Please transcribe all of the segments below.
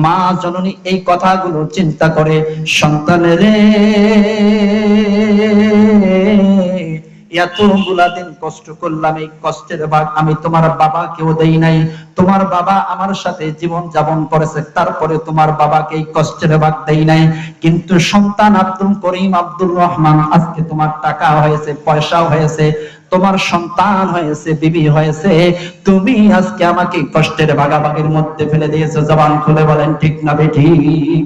মা জননী এই কথাগুলো চিন্তা করে, সন্তানের এতগুলা দিন কষ্ট করলাম, এই কষ্টের ভাগ আমি তোমার বাবাকেও দেই নাই। তোমার বাবা আমার সাথে জীবন যাপন করেছে, তারপরে তোমার বাবাকে এই কষ্টের ভাগ দেই নাই। কিন্তু সন্তান আব্দুল করিম, আব্দুর রহমান, আজকে তোমার টাকা হয়েছে, পয়সা হয়েছে, তোমার সন্তান হয়েছে, বিবি হয়েছে, তুমি আজকে আমাকে কষ্টের ভাগাভাগির মধ্যে ফেলে দিয়েছো। জবান খুলে বলেন ঠিক না বেঠিক?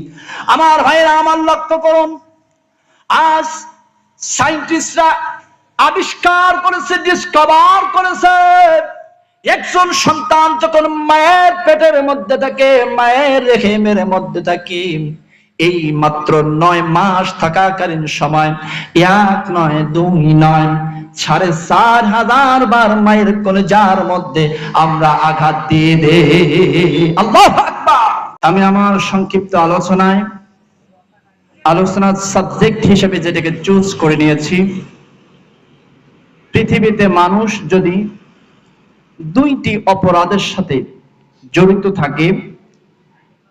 আমার ভাইরা আমার, লক্ষ্য করুন, আজ সায়েন্টিস্টরা আবিষ্কার করেছে, ডিসকভার করেছে, একজন সন্তান যখন মায়ের পেটের মধ্যে থাকে, মায়ের রেহেমের মধ্যে থাকে, এই মাত্র 9 মাস থাকাকালীন সময় 1 নয় 2 নয় 4,500 বার মায়ের কলিজার মধ্যে আমরা আঘাত দিয়ে দেই। আল্লাহু আকবার। আমি আমার সংক্ষিপ্ত আলোচনার সাবজেক্ট হিসেবে যেটাকে চুজ করে নিয়েছি, পৃথিবীতে মানুষ যদি 2টি অপরাধের সাথে জড়িত থাকে,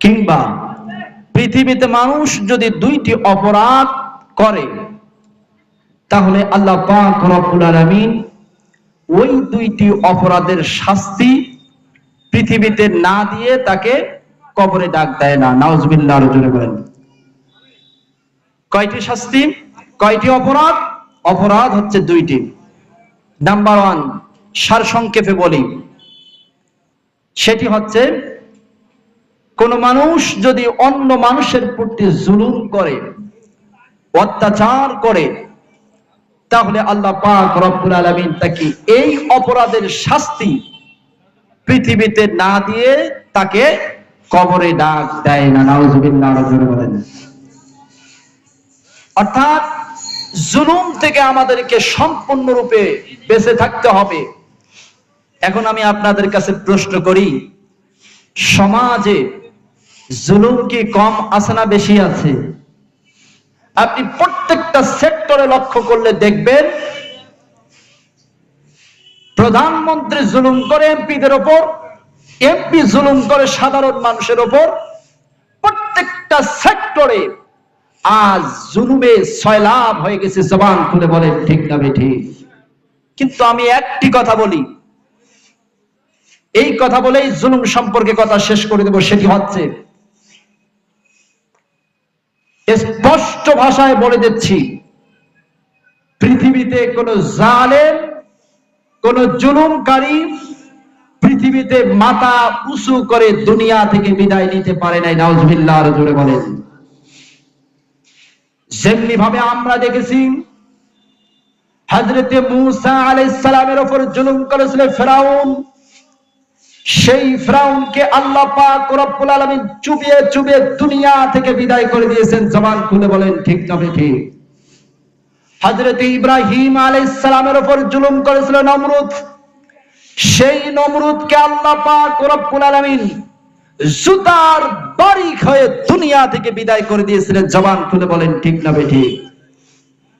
কিংবা পৃথিবীতে মানুষ যদি 2টি অপরাধ করে, তাহলে আল্লাহ পাক রব্বুল আলামিন ওই 2টি অপরাধের শাস্তি পৃথিবীতে না দিয়ে তাকে কবরে ডাক দেয় না। নাউজুবিল্লাহ। জোরে বলেন, কয়টি শাস্তি, কয়টি অপরাধ? অপরাধ হচ্ছে 2টি। নাম্বার 1, সারসংক্ষেপে বলি, সেটি হচ্ছে কোন মানুষ যদি অন্য মানুষের প্রতি জুলুম করে, অত্যাচার করে, তাহলে আল্লাহ পাক রব্বুল আলামিন তাকে এই অপরাধের শাস্তি পৃথিবীতে না দিয়ে তাকে কবরে ডাক দেয় না। নাউজুবিল্লাহ। জোরে বলেন। অর্থাৎ জুলুম থেকে আমাদেরকে সম্পূর্ণরূপে বেঁচে থাকতে হবে। এখন আমি আপনাদের কাছে প্রশ্ন করি, সমাজে জুলুম কি কম আছে না বেশি আছে? আপনি প্রত্যেকটা সেক্টরে লক্ষ্য করলে দেখবেন, প্রধানমন্ত্রী জুলুম করে এমপিদের উপর, এমপি জুলুম করে সাধারণ মানুষের উপর। প্রত্যেকটা সেক্টরে আজ জুলুমে সয়লাব হয়ে গেছে। জবান খুলে বলেন ঠিক না বেঠিক? কিন্তু আমি একটি কথা বলি, এই কথা বলেই জুলুম সম্পর্কে কথা শেষ করে দেব। সেটি হচ্ছে, স্পষ্ট ভাষায় বলে দিচ্ছি, পৃথিবীতে কোন জালেম, কোন জুলুমকারী পৃথিবীতে মাথা উঁচু করে দুনিয়া থেকে বিদায় নিতে পারে নাই। নাউজুবিল্লাহ। জোরে বলেন। যেমনি ভাবে আমরা দেখেছি হযরতে মূসা আলাইহিস সালামের উপর জুলুম করেছিল ফেরাউন, সেই ফেরাউনকে আল্লাহ পাক রব্বুল আলামিন চুবিয়ে চুবিয়ে দুনিয়া থেকে বিদায় করে দিয়েছেন। জবান খুলে বলেন ঠিক না ঠিক? হযরতে ইব্রাহিম আলাইহিস সালামের উপর জুলুম করেছিল নমরুদ, সেই নমরুদকে আল্লাহ পাক রব্বুল আলামিন জুতার বাড়ি খেয়ে দুনিয়া থেকে বিদায় করে দিয়েছিলেন। জবান খুলে বলেন ঠিক না ঠিক?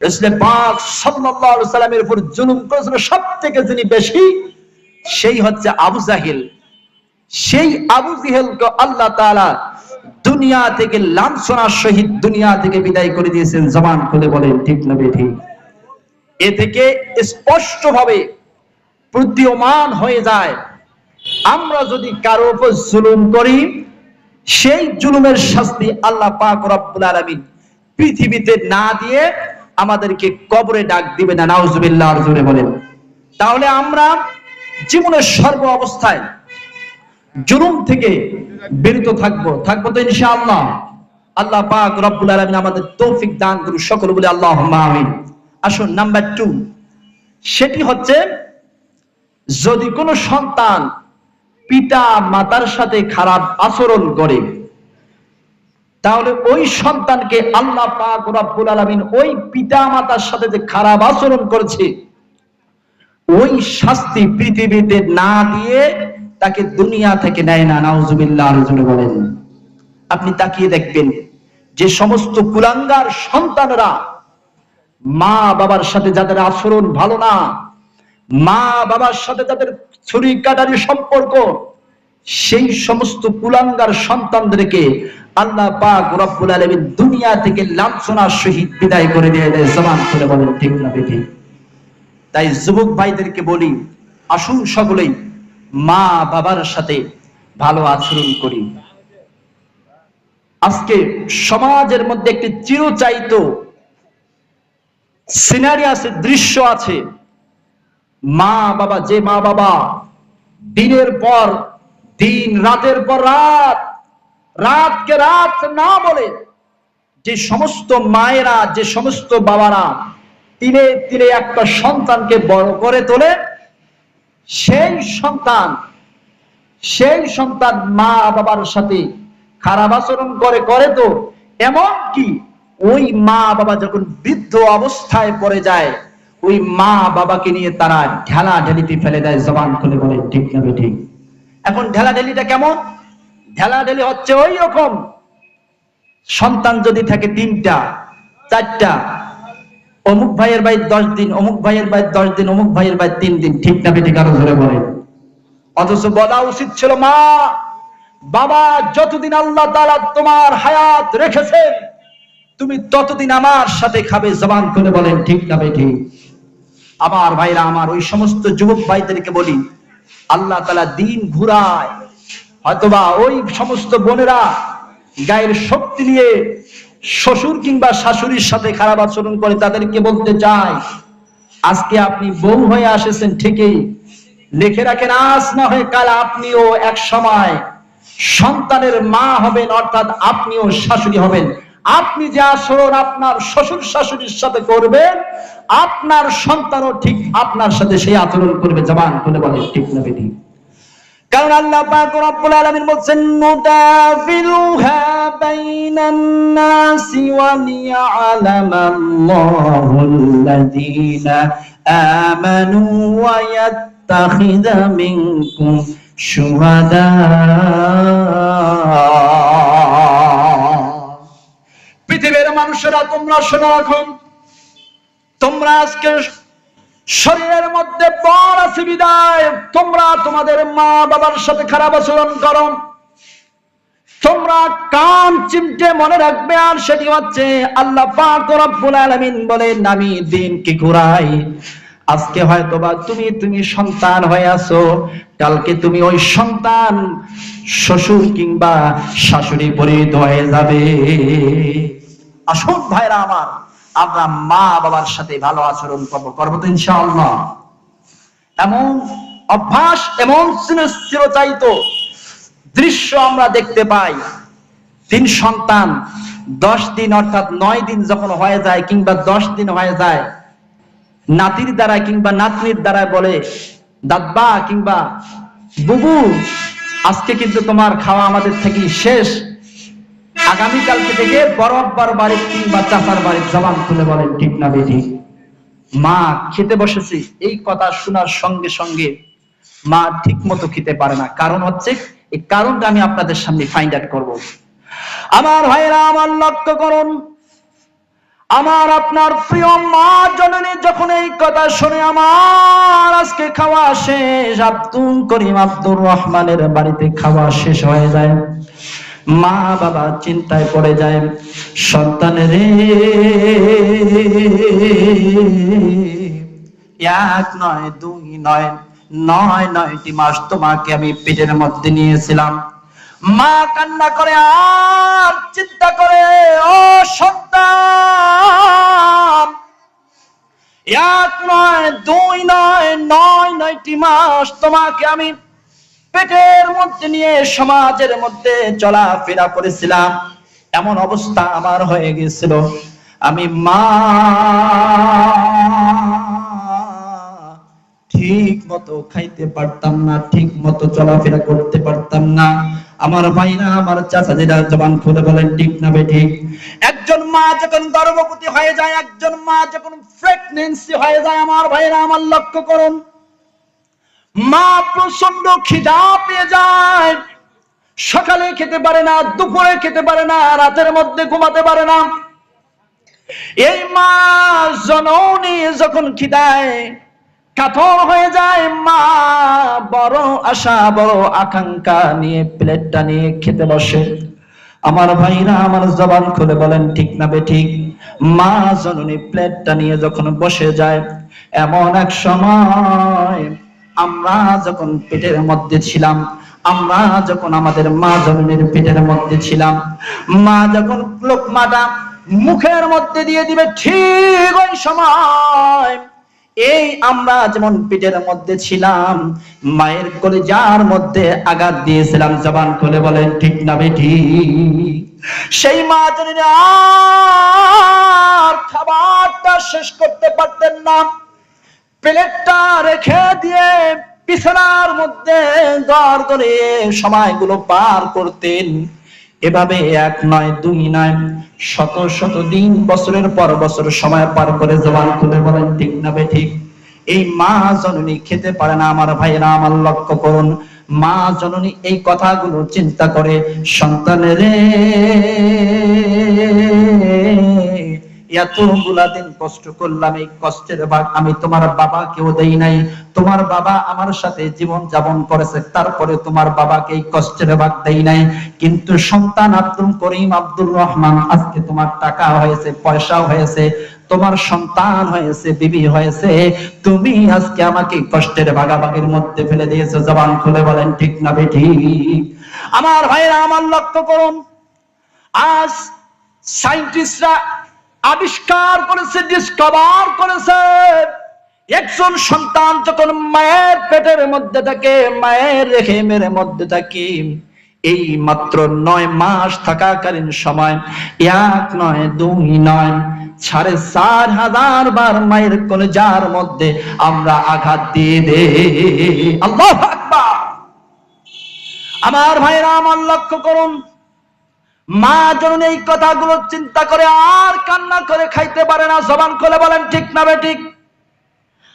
রাসূল পাক সাল্লাল্লাহু আলাইহি সাল্লামের উপর জুলুম করেছিল সবথেকে যিনি বেশি, সেই হচ্ছে আবু জাহেল। সেই আবু জাহেলকে আল্লাহ তাআলা দুনিয়া থেকে লাঞ্ছনার সহিত দুনিয়া থেকে বিদায় করে দিয়েছেন। জবান খুলে বলেন ঠিক না ঠিক? এ থেকে স্পষ্টভাবে প্রতীয়মান হয়ে যায়, আমরা যদি কারো উপর জুলুম করি, সেই জুলুমের শাস্তি আল্লাহ পাক রব্বুল আলামিন পৃথিবীতে না দিয়ে আমাদেরকে কবরে ডাক দিবে না। নাউজুবিল্লাহ। জোরে বলেন। তাহলে আমরা জীবনের সর্ব অবস্থায় জুলুম থেকে বিরত থাকবো তো ইনশাআল্লাহ। আল্লাহ পাক রব্বুল আলামিন আমাদের তৌফিক দান করুন। সকলে বলে আল্লাহুম্মা আমিন। আসুন নাম্বার 2, সেটি হচ্ছে, যদি কোনো সন্তান পিতা মাতার সাথে খারাপ আচরণ করে, তাহলে ওই সন্তানকে আল্লাহ পাক রব্বুল আলামিন ওই পিতা মাতার সাথে যে খারাপ আচরণ করেছে, ওই শাস্তি পৃথিবীতে না দিয়ে তাকে দুনিয়া থেকে নেয় না। নাউজুবিল্লাহ। জোরে বলেন। আপনি তাকিয়ে দেখবেন, যে সমস্ত কুলাঙ্গার সন্তানরা মা বাবার সাথে যাদের আচরণ ভালো না, মা বাবার সাথে যাদের ছুরি কাটারি সম্পর্ক, সেই সমস্ত কুলাঙ্গার সন্তানদেরকে আল্লাহ পাক রব্বুল আলামিন দুনিয়া থেকে লাঞ্ছনার সহিত বিদায় করে দিয়ে দেয়। জবান খুলে বলেন ঠিক না বেঠিক? তাই যুবক ভাইদেরকে বলি, আসুন সকলেই মা বাবার সাথে ভালো আচরণ করি। আজকে সমাজের মধ্যে একটি চিরচাইত সিনারি আছে, দৃশ্য আছে। মা বাবা, যে মা বাবা দিনের পর দিন, রাতের পর রাত, রাতকে রাত না বলে যে সমস্ত মায়েরা, যে সমস্ত বাবারা তিলে তিলে একটা সন্তানকে বড় করে তোলে, সেই সন্তান মা বাবার সাথে খারাপ আচরণ করে তো এমন কি ওই মা বাবা যখন বৃদ্ধ অবস্থায় পড়ে যায়, ওই মা বাবাকে নিয়ে তারা ঢেলাঢেলিতে ফেলে দেয়। জবান খুলে বলে ঠিক না বেঠিক? এখন ঢেলাঢেলিটা কেমন? ঢেলাঢেলি হচ্ছে ওই রকম, সন্তান যদি থাকে 3টা 4টা, অমুক ভাইয়ের ভাই 10 দিন, অমুক ভাইয়ের ভাই 10 দিন, অমুক ভাইয়ের ভাই 3 দিন। ঠিক না বেঠিক? আরো ধরে বলে। অথচ বলা উচিত ছিল, মা বাবা যতদিন আল্লাহ তাআলা তোমার হায়াত রেখেছেন তুমি ততদিন আমার সাথে খাবে। জবান খুলে বলেন ঠিক না বেঠিক? আমার ভাইরা আমার, ওই সমস্ত যুবক ভাইদেরকে বলি, আল্লাহ তাআলা দিন ঘুরায়। হয়তোবা ওই সমস্ত বোনেরা গায়ের শক্তি নিয়ে শ্বশুর কিংবা শাশুড়ির সাথে খারাপ আচরণ করে, তাদেরকে বলতে চায়, আজকে আপনি বউ হয়ে আসেছেন ঠিকই, লিখে রাখেন আজ না হয় কাল আপনিও এক সময় সন্তানের মা হবেন, অর্থাৎ আপনিও শাশুড়ি হবেন। আপনি যে আচরণ আপনার শ্বশুর শাশুড়ির সাথে করবেন, আপনার সন্তানও ঠিক আপনার সাথে সেই আচরণ করবে। জবান খুলে বলে ঠিক না বেঠিক? কারণ আল্লাহ পাক রব্বুল আলামিন বলেন, নুদাফিলুহা বাইনান নাসি ওয়া লিয়ালামাল্লাহুল্লাযীনা আমানু ওয়া ইয়াত্তাখিযা মিনকুম শুহাদা। পৃথিবীর মানুষেরা তোমরা শোনো, এখন তোমরা আজকে শরীরের মধ্যে বর আছে বিদায় তোমরা তোমাদের মা বাবার সাথে খারাপ আচরণ করো। তোমরা কান চিমটে মনে রাখবে, আর সেটি হচ্ছে আল্লাহ পাক রব্বুল আলামিন বলেন, আমি দিনকে ঘুরাই। আজকে হয়তোবা তুমি সন্তান হয়ে আছো, কালকে তুমি ওই সন্তান শ্বশুর কিংবা শাশুড়ি পরিণত হয়ে যাবে। আসুন ভাইরা আমার, আমরা মা বাবার সাথে ভালো আচরণ করবো তো ইনশাআল্লাহ। এমন অভ্যাস, এমন চিরচাইত দৃশ্য আমরা দেখতে পাই। 3 সন্তান 10 দিন অর্থাৎ 9 দিন যখন হয়ে যায় কিংবা 10 দিন হয়ে যায়, নাতির দ্বারা কিংবা নাতনির দ্বারা বলে, দাদবা কিংবা বুবু আজকে কিন্তু তোমার খাওয়া আমাদের থেকে শেষ, আগামীকালকে থেকে বড় আব্বার বাড়ি কিংবা চাচার বাড়ি। জবান খুলে বলেন ঠিক না বেঠিক? মা খেতে বসেছে, এই কথা শোনার সঙ্গে সঙ্গে মা ঠিক মতো খেতে পারে না। কারণ হচ্ছে, এই কারণটা আমি আপনাদের সামনে ফাইন্ড আউট করব। আমার ভাইরা আমার, লক্ষ্য করুন, আমার আপনার প্রিয় মা জননী যখন এই কথা শুনে, আমার আজকে খাওয়া শেষ, আব্দুল করিম আব্দুর রহমানের বাড়িতে খাওয়া শেষ হয়ে যায়, মা বাবা চিন্তায় পড়ে যায়, সন্তানের 1 নয় 2 নয় 9টি মাস তোমাকে আমি পেটের মধ্যে নিয়েছিলাম। মা কান্না করে আর চিন্তা করে, ও সন্তান, 1 নয় 2 নয় 9টি মাস তোমাকে আমি পেটের মধ্যে নিয়ে সমাজের মধ্যে চলাফেরা করেছিলাম, এমন অবস্থা আমার হয়ে গেছিল, আমি মা ঠিক মতো খাইতে পারতাম না, ঠিক মতো চলাফেরা করতে পারতাম না। আমার ভাইরা আমার, চাচাজিরা, জবান খুলে বলেন ঠিক না বেঠিক? একজন মা যখন গর্ভবতী হয়ে যায়, একজন মা যখন প্রেগন্যান্সি হয়ে যায়, আমার ভাইরা আমার, লক্ষ্য করুন, মা প্রচন্ড খিদা পেয়ে যায়, সকালে খেতে পারে না, দুপুরে খেতে পারে না, রাতের মধ্যে ঘুমাতে পারে না। এই মা জননী যখন খিদায় কাতর হয়ে যায়। মা বড় আশা বড় আকাঙ্ক্ষা নিয়ে প্লেটটা নিয়ে খেতে বসে। আমার ভাইরা আমার জবান খুলে বলেন ঠিক না বেঠিক? মা জননী প্লেটটা নিয়ে যখন বসে যায়, এমন এক সময় আমরা যখন পেটের মধ্যে ছিলাম, আমরা যখন আমাদের মা জননীর পেটের মধ্যে ছিলাম, মা যখন লোকমাটা মুখের মধ্যে দিয়ে দিবে, ঠিক ওই সময় এই আমরা যেমন পেটের মধ্যে ছিলাম, মায়ের কলিজার মধ্যে আঘাত দিয়েছিলাম। জবান খুলে বলেন ঠিক না বেঠিক? সেই মা জননী আর খাবারটা শেষ করতে পারতেন না, প্লেটটা রেখে দিয়ে বিছানার মধ্যে ঘর ধরে সময়গুলো পার করতেন। এভাবে এক নয় দুই নয়, শত শত দিন, বছরের পর বছর সময় পার করে। জবান খুলে বলেন ঠিক না বেঠিক? এই মা জননী খেতে পারে না। আমার ভাইরা আমার লক্ষ্য করুন, মা জননী এই কথাগুলো চিন্তা করে, সন্তানের এতগুলা দিন কষ্ট করলাম, এই কষ্টের ভাগ আমি তোমার বাবাকেও দেই নাই। তোমার বাবা আমার সাথে জীবন যাপন করেছে, তারপরে তোমার বাবাকে এই কষ্টের ভাগ দেই নাই। কিন্তু সন্তান আব্দুল করিম, আব্দুর রহমান, আজকে তোমার টাকা হয়েছে, পয়সা হয়েছে, তোমার সন্তান হয়েছে, বিবি হয়েছে, তুমি আজকে আমাকে কষ্টের ভাগাভাগির মধ্যে ফেলে দিয়েছো। জবান খুলে বলেন ঠিক না বেঠিক? আমার ভাইরা আমার লক্ষ্য করুন, আজ সায়েন্টিস্টরা আবিষ্কার করেছে, ডিসকভার করেছে, একজন সন্তান যখন মায়ের পেটের মধ্যে থাকে, মায়ের রেহেমের মধ্যে থাকে, এই মাত্র 9 মাস থাকাকালীন সময়, এক নয় দুই নয়, 4,500 বার মায়ের কলিজার মধ্যে আমরা আঘাত দিয়ে দেই। আল্লাহু আকবার। আমার ভাইরা আমার লক্ষ্য করুন, মা জননী এই কথাগুলো চিন্তা করে আর কান্না করে খাইতে পারে না। জবান খুলে বলেন ঠিক না বেঠিক?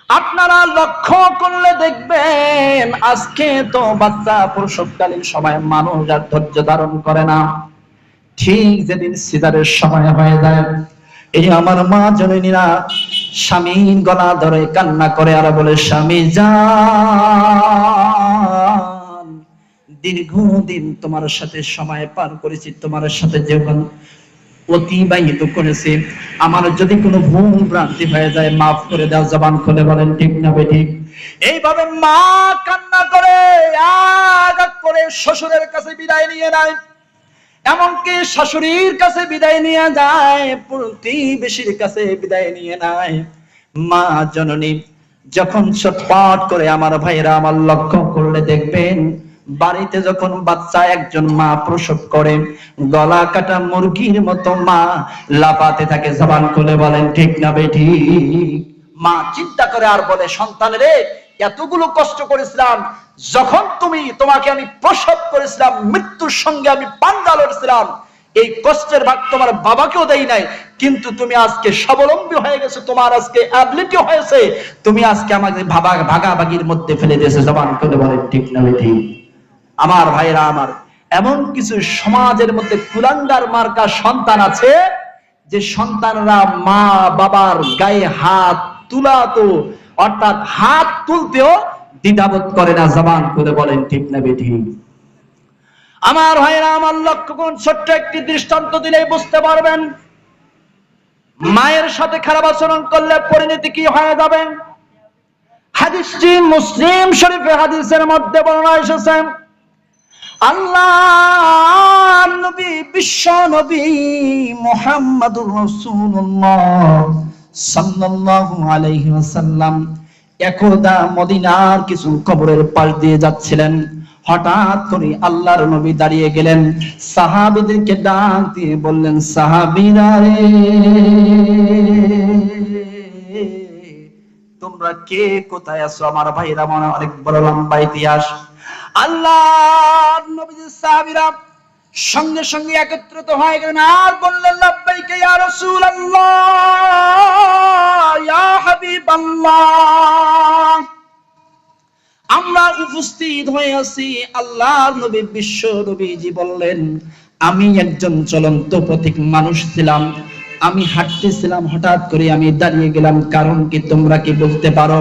আপনারা লক্ষ্য করলে দেখবেন, আজকে তো বাচ্চা প্রসবকালীন সময় মানুষ আর ধৈর্য ধারণ করে না। ঠিক যেদিন সিজারের সময় হয়ে যায়, এই আমার মা জননীরা স্বামীর গলা ধরে কান্না করে আর বলে, স্বামী জান, দীর্ঘদিন তোমার সাথে সময় পার করেছি, তোমার সাথে জীবন অতিবাহিত করেছি, আমার যদি কোনো ভুল ভ্রান্তি হয়ে যায় মাফ করে দাও। জবান খুলে বলেন ঠিক না বেঠিক? এইভাবে মা কান্না করে আঘাত করে শ্বশুরের কাছে বিদায় নিয়ে নেয়, এমনকি শাশুড়ির কাছে বিদায় নিয়ে যায়, প্রতিবেশীর কাছে বিদায় নিয়ে নেয়। মা জননী যখন ছটফট করে, আমার ভাইরা আমার লক্ষ্য করলে দেখবেন, বাড়িতে যখন বাচ্চা একজন মা প্রসব করে, গলা কাটা মুরগির মতো মা লাফাতে থাকে। জবান খুলে বলেন ঠিক না বেঠিক? মা চিন্তা করে আর বলে, সন্তানের এতগুলো কষ্ট করেছিলাম, যখন তোমাকে আমি প্রসব করেছিলাম, মৃত্যুর সঙ্গে আমি পাঞ্জা লড়ছিলাম, এই কষ্টের ভাগ তোমার বাবাকেও দেই নাই, কিন্তু তুমি আজকে স্বাবলম্বী হয়ে গেছো, তোমার আজকে অ্যাবিলিটি হয়েছে, তুমি আজকে আমাকে ভাগাভাগির মধ্যে ফেলে দিয়েছো। জবান খুলে বলেন ঠিক না বেঠিক? আমার ভাইরা আমার, এমন কিছু সমাজের মধ্যে কুলাঙ্গার মার্কা সন্তান আছে, যে সন্তানরা মা বাবার গায়ে হাত তুলাতো, অর্থাৎ হাত তুলতেও দ্বিধাবোধ করে না। জবান খুলে বলেন ঠিক না বেঠিক? আমার ভাইরা আমার লক্ষ্য করুন, ছোট্ট একটি দৃষ্টান্ত দিলেই বুঝতে পারবেন, মায়ের সাথে খারাপ আচরণ করলে পরিণতি কি হয়ে যাবে। হাদিসটি মুসলিম শরীফে হাদিসের মধ্যে বর্ণনা এসেছে, আল্লাহ নবী, বিশ্ব নবী মুহাম্মদুর রাসূলুল্লাহ সাল্লাল্লাহু আলাইহি ওয়াসাল্লাম একদা মদিনার কিছু কবরের পাশ দিয়ে যাচ্ছিলেন। হঠাৎ করে আল্লাহর নবী দাঁড়িয়ে গেলেন, সাহাবীদেরকে ডাক দিয়ে বললেন, সাহাবীরা রে, তোমরা কে কোথায় আছো? আমার ভাইরা মনে অনেক বড় লম্বা ইতিহাস। আল্লাহর নবীর সাহাবীরা সঙ্গে সঙ্গে একত্রিত হয়ে গেলেন আর বললেন, লাব্বাইকা ইয়া রাসূলুল্লাহ, ইয়া হাবিবাল্লাহ, আমরা উপস্থিত হয়ে আছি। আল্লাহর নবী বিশ্ব নবীজি বললেন, আমি একজন চলন্ত প্রতীক মানুষ ছিলাম, আমি হাঁটতেছিলাম, হঠাৎ করে আমি দাঁড়িয়ে গেলাম, কারণ কি তোমরা কি বলতে পারো?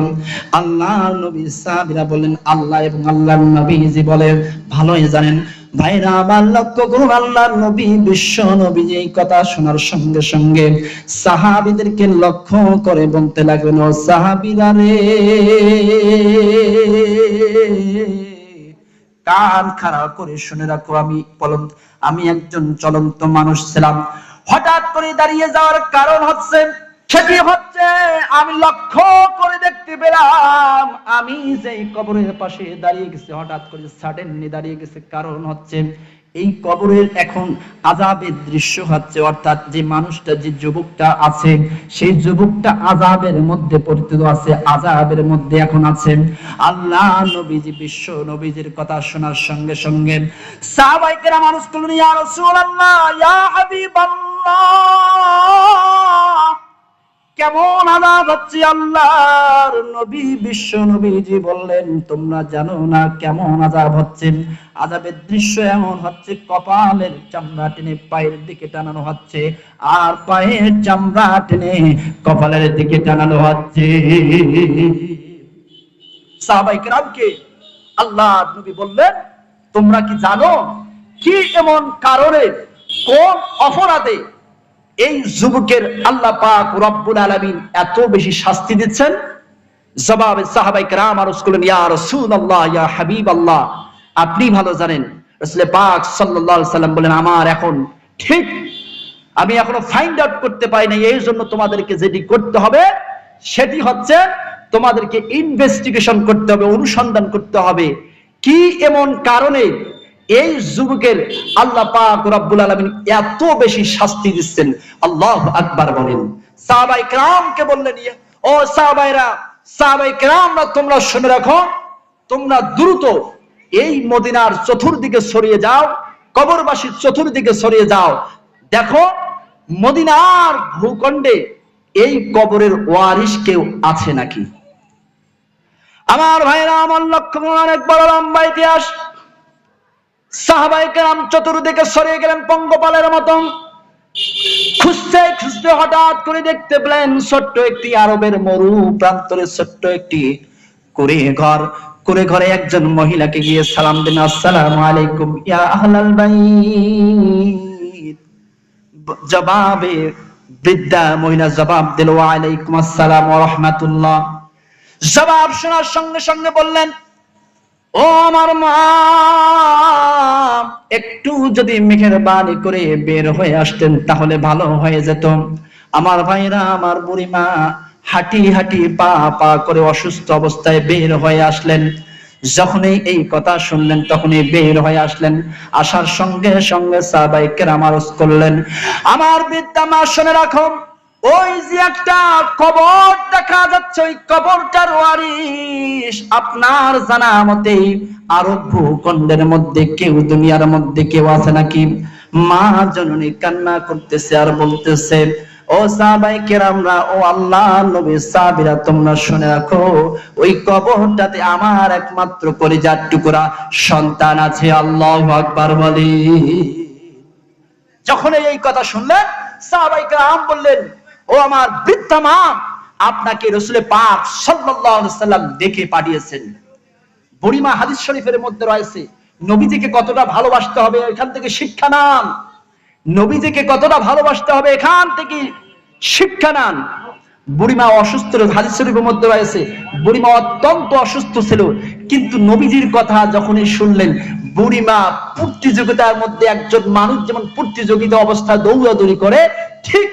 আল্লাহর নবী সাহাবীরা বলেন, আল্লাহ এবং আল্লাহর নবীজি বলেন ভালোই জানেন। ভাইরা আমার লক্ষ্য করুন, আল্লাহর নবী বিশ্ব নবী এই কথা শোনার সঙ্গে সঙ্গে সাহাবীদেরকে লক্ষ্য করে বলতে লাগলেন, ও সাহাবীরা রে, কান খাড়া করে শুনে রাখো, আমি একজন চলন্ত মানুষ ছিলাম। হঠাৎ করে দাঁড়িয়ে যাওয়ার কারণ হচ্ছে, সেটি হচ্ছে আমি লক্ষ্য করে দেখতে পেলাম আমি যে কবরের পাশে দাঁড়িয়ে গেছি, হঠাৎ করে সাডেনলি দাঁড়িয়ে গেছে। কারণ হচ্ছে এই কবরের এখন আযাবের দৃশ্য হচ্ছে, অর্থাৎ যে মানুষটা, যে যুবকটা আছে, সেই যুবকটা আযাবের মধ্যে পতিত আছে, আযাবের মধ্যে এখন আছে। আল্লাহ নবীজি, বিশ্ব নবীজির কথা শোনার সঙ্গে সঙ্গে সাহাবায়ে কেরাম মানুষ বললেন, ইয়া রাসূলুল্লাহ, ইয়া হাবিবাল্লাহ, কেমন আযাব হচ্ছে? আল্লাহর নবী, বিশ্ব নবীজি বললেন, তোমরা জানো না কেমন আযাব হচ্ছে? আযাবের দৃশ্য এমন হচ্ছে, কপালের চামড়া টেনে পায়ের দিকে টানানো হচ্ছে, আর পায়ের চামড়া টেনে কপালের দিকে টানানো হচ্ছে। সাহাবায়ে কেরামকে আল্লাহর নবী বললেন, তোমরা কি জানো কি এমন কারণে, কোন অপরাধে এই যুবকের আল্লাহ পাক রব্বুল আলামিন এত বেশি শাস্তি দিচ্ছেন? জবাবে সাহাবায়ে কেরাম আরজ করলেন, ইয়া রাসূলুল্লাহ, ইয়া হাবিবাল্লাহ, আপনি ভালো জানেন। রাসূল পাক সাল্লাল্লাহু আলাইহি সাল্লাম বলেন, আমার এখন ঠিক আমি এখনো ফাইন্ড আউট করতে পারি না, এই জন্য তোমাদেরকে যেটি করতে হবে সেটি হচ্ছে তোমাদেরকে ইনভেস্টিগেশন করতে হবে, অনুসন্ধান করতে হবে, কি এমন কারণে এই যুবকের আল্লাহ পাক রব্বুল আলামিন এত বেশি শাস্তি দিচ্ছেন। আল্লাহু আকবার বলেন। সাহাবায়ে কেরামকে বললেন, ও সাহাবায়ে কেরামরা, তোমরা শুনে রাখো, তোমরা দ্রুত এই মদিনার চতুর্দিকে ছড়িয়ে যাও, কবরবাসীর চতুর্দিকে ছড়িয়ে যাও, দেখো মদিনার ভূখণ্ডে এই কবরের ওয়ারিশ কেউ আছে নাকি। আমার ভাইরা, আমার লক্ষ্য অনেক বড় লম্বা ইতিহাস। সাহাবায়ে কেরাম চতুর্দিকে ছড়িয়ে গেলেন পঙ্গপালের মতন, খুঁজতে খুঁজতে হঠাৎ করে দেখতে পেলেন ছোট্ট একটি আরবের মরু প্রান্তরে ছোট্ট একটি কুঁড়ে ঘরে একজন মহিলাকে গিয়ে সালাম দিন, আসসালামু আলাইকুম ইয়া আহলাল বাইত। জবাবে বৃদ্ধা মহিলা জবাব দিল, ওয়া আলাইকুম আসসালাম ওয়া রাহমাতুল্লাহ। জবাব শোনার সঙ্গে সঙ্গে বললেন, ও আমার মা, একটু যদি মেহেরবানি করে বের হয়ে আসতেন তাহলে ভালো হয়ে যেত। আমার ভাইরা, আমার বুড়ি মা হাঁটি হাঁটি পা পা করে অসুস্থ অবস্থায় বের হয়ে আসলেন। যখনই এই কথা শুনলেন তখনই বের হয়ে আসলেন। আসার সঙ্গে সঙ্গে সাহাবায়ে কেরাম আরজ করলেন, আমার বৃদ্ধা মা, শুনে রাখো, ওই যে একটা কবর দেখা যাচ্ছে, ওই কবরটার ওয়ারিশ আপনার জানা মতে আরব ভূখণ্ডের মধ্যে কেউ, দুনিয়ার মধ্যে কেউ আছে নাকি? মা জননী কান্না করতেছে আর বলতেছে, ও সাহাবায়ে কেরামরা, ও আল্লাহর নবী, সাহাবীরা, তোমরা শুনে রাখো, ওই কবরটাতে আমার একমাত্র কলিজার টুকরা সন্তান আছে। আল্লাহু আকবার বলি। যখন এই কথা শুনলেন সাহাবায়ে কেরাম বললেন, ও আমার বৃদ্ধা মা, আপনাকে রাসূল পাক সাল্লাল্লাহু আলাইহি ওয়াসাল্লাম দেখে পাঠিয়েছেন। বুড়িমা হাদিস শরীফের মধ্যে রয়েছে, নবীজিকে কতটা ভালোবাসতে হবে এখান থেকে শিক্ষা নান, নবীজিকে কতটা ভালোবাসতে হবে এখান থেকে শিক্ষা নান। বুড়িমা অসুস্থ, হাদিস শরীফের মধ্যে রয়েছে বুড়িমা অত্যন্ত অসুস্থ ছিল, কিন্তু নবীজির কথা যখনই শুনলেন, বুড়িমা প্রতিযোগিতার মধ্যে একজন মানুষ যেমন প্রতিযোগিতা অবস্থায় দৌড়াদৌড়ি করে, ঠিক